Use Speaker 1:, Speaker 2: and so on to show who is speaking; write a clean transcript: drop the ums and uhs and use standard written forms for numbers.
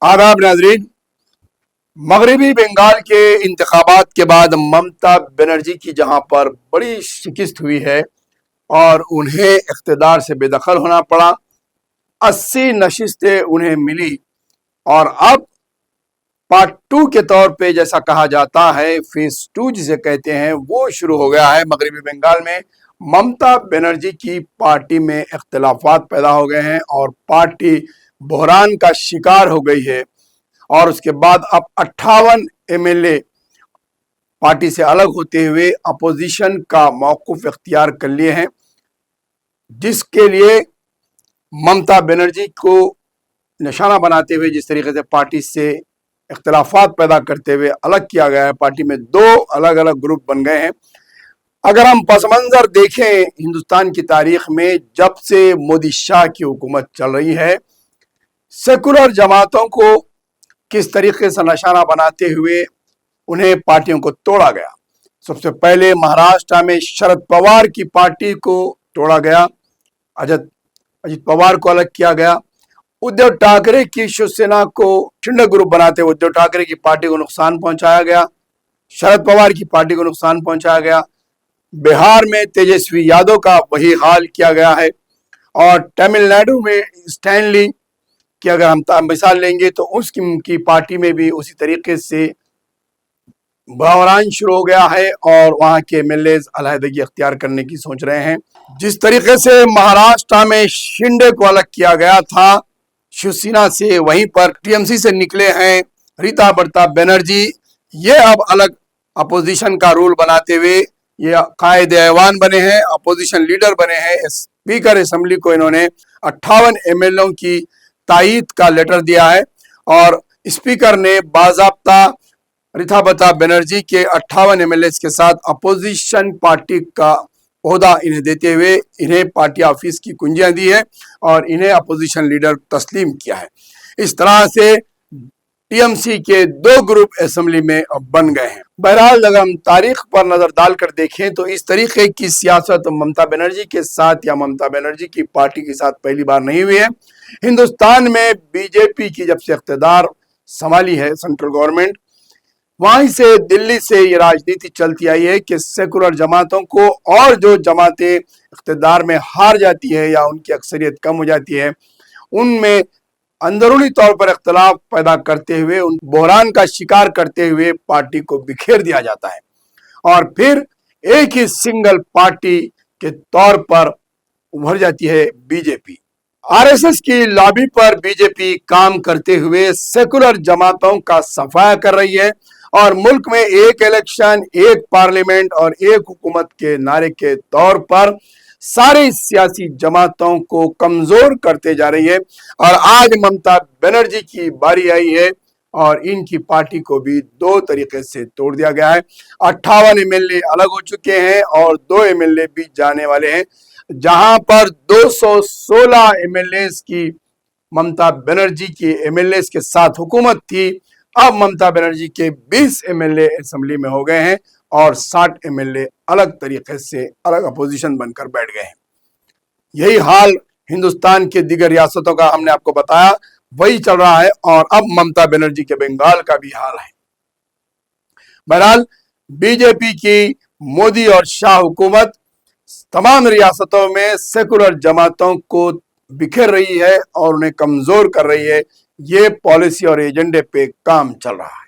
Speaker 1: आदाब नाजरीन। मगरबी बंगाल के इंतखाबात के बाद ममता बनर्जी की जहां पर बड़ी शिकस्त हुई है और उन्हें इख्तिदार से बेदखल होना पड़ा, 80 नशिस्तें उन्हें मिली और अब पार्ट 2 के तौर पे जैसा कहा जाता है, फेज 2 जिसे कहते हैं, वो शुरू हो गया है। मगरबी बंगाल में ममता बनर्जी की पार्टी में इख्तिलाफात पैदा हो गए हैं और पार्टी बहरान का शिकार हो गई है। और उसके बाद अब 58 एमएलए पार्टी से अलग होते हुए अपोजिशन का मौक़िफ़ इख्तियार कर लिए हैं, जिसके लिए ममता बनर्जी को निशाना बनाते हुए जिस तरीके से पार्टी से इख्तिलाफात पैदा करते हुए अलग किया गया है, पार्टी में 2 अलग अलग ग्रुप बन गए हैं। अगर हम पस मंज़र देखें हिंदुस्तान की तारीख में, जब से मोदी शाह की हुकूमत चल रही है, सेकुलर जमातों को किस तरीके से निशाना बनाते हुए उन्हें पार्टियों को तोड़ा गया। सबसे पहले महाराष्ट्र में शरद पवार की पार्टी को तोड़ा गया, अजित पवार को अलग किया गया। उद्धव ठाकरे की शिवसेना को शिंदे ग्रुप बनाते हुए उद्धव ठाकरे की पार्टी को नुकसान पहुंचाया गया, शरद पवार की पार्टी को नुकसान पहुंचाया गया। बिहार में तेजस्वी यादव का वही हाल किया गया है और तमिलनाडु में स्टैनली कि अगर हम मिसाल लेंगे तो उसकी पार्टी में भी उसी तरीके से बहरान शुरू हो गया है और वहाँ के एमएलए अलहदगी अख्तियार करने की सोच रहे हैं। जिस तरीके से महाराष्ट्र में शिंदे को अलग किया गया था शिवसेना से, वहीं पर टीएमसी से निकले हैं रीता बनर्जी, ये अब अलग अपोजिशन का रोल बनाते हुए ये कायदे ऐवान बने हैं, अपोजिशन लीडर बने हैं। स्पीकर असेंबली को इन्होंने 58 एमएलए की तायीद का लेटर दिया है और स्पीकर ने बाज़ाब्ता रीता बनर्जी के 58 एमएलए के साथ अपोजिशन पार्टी का ओहदा इन्हें देते हुए इन्हें पार्टी ऑफिस की कुंजियां दी है और इन्हें अपोजिशन लीडर तस्लीम किया है। इस तरह से टीएमसी के 2 ग्रुप असेंबली में बन गए हैं। बहरहाल अगर हम तारीख पर नजर डालकर देखें तो इस तरीके की सियासत ममता बनर्जी के साथ या ममता बनर्जी की पार्टी के साथ पहली बार नहीं हुई है। हिंदुस्तान में बीजेपी की जब से इख्तिदार संभाली है सेंट्रल गवर्नमेंट, वहीं से दिल्ली से ये राजनीति चलती आई है कि सेकुलर जमातों को और जो जमातें इख्तिदार में हार जाती है या उनकी अक्सरियत कम हो जाती है, उनमें अंदरूनी तौर पर इख्तिलाफ पैदा करते हुए, उन बहरान का शिकार करते हुए पार्टी को बिखेर दिया जाता है और फिर एक ही सिंगल पार्टी के तौर पर उभर जाती है बीजेपी। आरएसएस की लॉबी पर बीजेपी काम करते हुए सेकुलर जमातों का सफाया कर रही है और मुल्क में एक इलेक्शन, एक पार्लियामेंट और एक हुकूमत के नारे के तौर पर सारी सियासी जमातों को कमजोर करते जा रही है। और आज ममता बनर्जी की बारी आई है और इनकी पार्टी को भी 2 तरीके से तोड़ दिया गया है। 58 एमएलए अलग हो चुके हैं और 2 एमएलए भी जाने वाले हैं। जहां पर 216 एमएलए की ममता बनर्जी की एमएलए के साथ हुकूमत थी, अब ममता बनर्जी के 20 एमएलए असेंबली में हो गए हैं और 60 एमएलए अलग तरीके से अलग अपोजिशन बनकर बैठ गए हैं। यही हाल हिंदुस्तान के दीगर रियासतों का हमने आपको बताया, वही चल रहा है और अब ममता बनर्जी के बंगाल का भी हाल है। बहरहाल बीजेपी की मोदी और शाह हुकूमत तमाम रियासतों में सेकुलर जमातों को बिखेर रही है और उन्हें कमजोर कर रही है। ये पॉलिसी और एजेंडे पे काम चल रहा है।